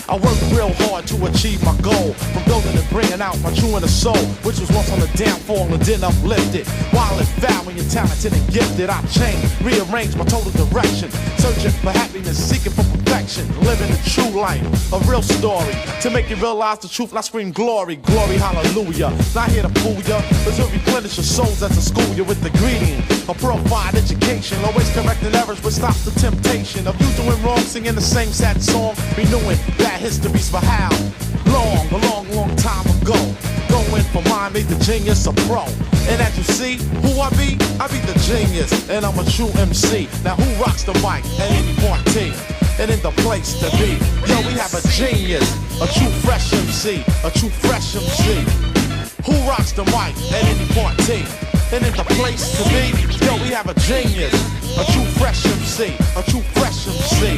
I work real hard to achieve my goal, from building and bringing out my true inner soul, which was once on the downfall and then uplifted. While it found when you're talented and gifted, I changed, rearranged my total direction, searching for happiness, seeking for perfection, living a true life, a real story. To make you realize the truth, I scream glory, glory, hallelujah. Not here to fool ya, but to replenish your souls as a school you with the ingredient of purified education, always correcting errors, but stop the temptation of you doing wrong, singing the same sad song, renewing bad histories for how long, a long time ago. Going for mine, made the genius a pro. And as you see, who I be the genius, and I'm a true MC. Now who rocks the mic at any party, and in the place to be? Yo, we have a genius, a true fresh MC, a true fresh MC. Who rocks the mic at any party, and in the place to be? Yo, we have a genius, a true fresh MC, a true fresh MC.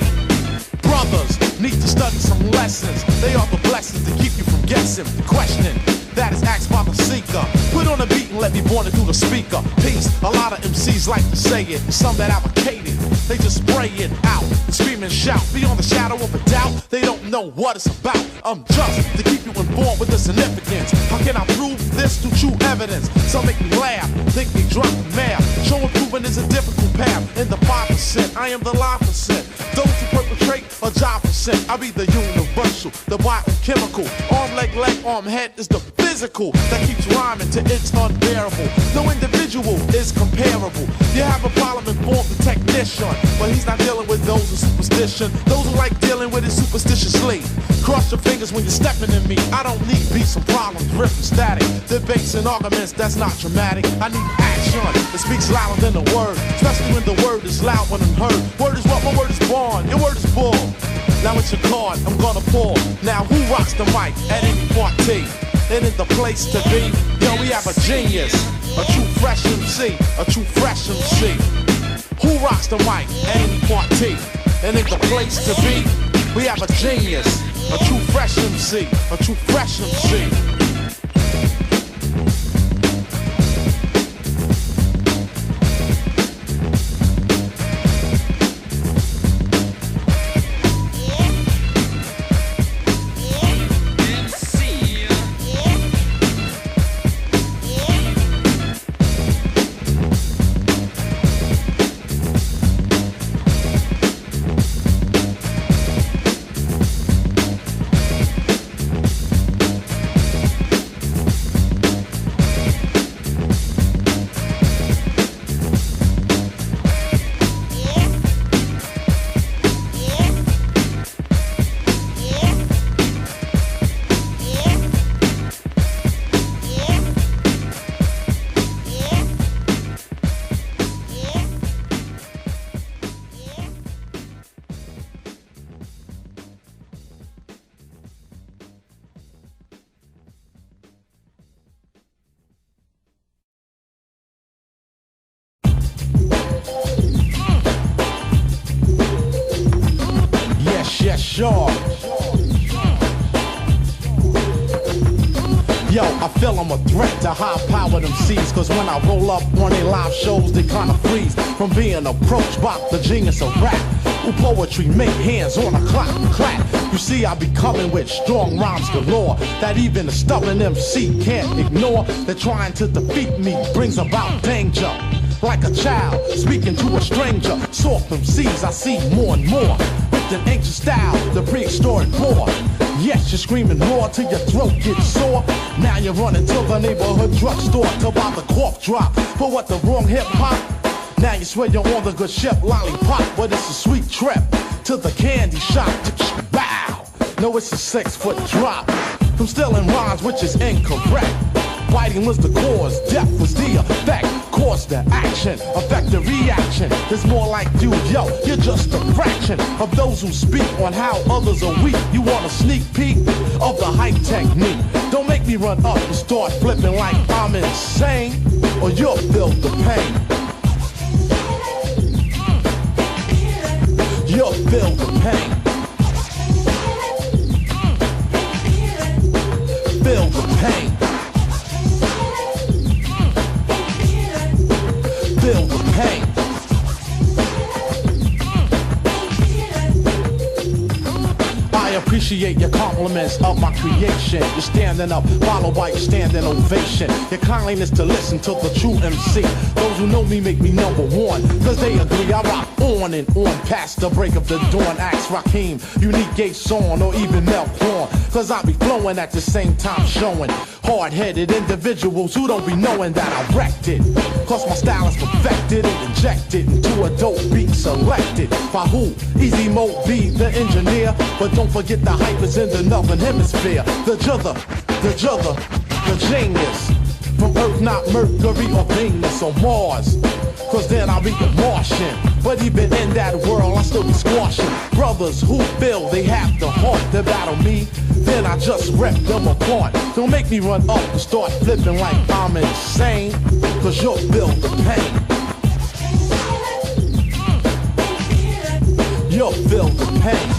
Brothers need to study some lessons. They are the blessings to keep you from guessing, questioning. That is asked by the seeker. Put on a beat and let me born it through the speaker. Peace, a lot of MCs like to say it, some that advocate it, they just spray it out and scream and shout. Beyond the shadow of a doubt, they don't know what it's about. I'm just to keep you informed with the significance. How can I prove this through true evidence? Some make me laugh, think me drunk and mad. Showing proving is a difficult path. In the 5%, I am the live percent. Those who perpetrate a job percent. I be the universal, the biochemical. Arm, leg, arm, head is the physical that keeps rhyming till it's unbearable. No individual is comparable. You have a problem inform the technician, but he's not dealing with those with superstition. Those who like dealing with it superstitiously. Cross your fingers when you're stepping in me. I don't need beats and problems, riff and static, debates and arguments, that's not dramatic. I need action that speaks louder than the word, especially when the word is loud when unheard. Word is what, my word is born, your word is bull. Now it's your card, I'm gonna pour. Now who rocks the mic at any party? And in the place to be, yo, we have a genius, a true fresh MC, a true fresh MC. Who rocks the mic at any party? And in the place to be, we have a genius, a true fresh MC, a true fresh MC. sure. Yo, I feel I'm a threat to high-powered MCs, cause when I roll up on their live shows, they kinda freeze from being approached by the genius of rap, who poetry make hands on a clock clap. You see, I be coming with strong rhymes galore that even a stubborn MC can't ignore. That trying to defeat me brings about danger. Like a child speaking to a stranger. Soft MCs I see more and more, with an ancient style, the prehistoric boar. Yes, you're screaming more till your throat gets sore. Now you're running to the neighborhood drugstore to buy the cough drop. For what, the wrong hip-hop? Now you swear you're on the good ship, lollipop. But it's a sweet trip to the candy shop. Bow! No, it's a 6-foot drop from stealing rhymes, which is incorrect. Fighting was the cause, death was the effect. Cause the action, affect the reaction. There's more like you, yo, you're just a fraction of those who speak on how others are weak. You want a sneak peek of the hype technique? Don't make me run up and start flipping like I'm insane, or you'll feel the pain. You'll feel the pain. Feel the pain. Feel the pain. I appreciate your compliments of my creation. You're standing up, followed by your standing ovation. Your kindliness to listen to the true MC. Those who know me make me number one, cause they agree I rock on and on past the break of the dawn. Ask Rakim, Unique Gates on, or even Mel Corn, cause I be flowing at the same time showing hard-headed individuals who don't be knowing that I wrecked it. Cause my style is perfected and injected into a dope beat selected by who? Easy Mo B, the engineer. But don't forget the hype is in the northern hemisphere. The genius. From Earth, not Mercury or Venus or Mars, cause then I'll be the Martian. But even in that world, I still be squashing brothers who feel they have the heart to battle me. Then I just rip them apart. Don't make me run up and start flipping like I'm insane, cause you'll feel the pain. You'll feel the pain.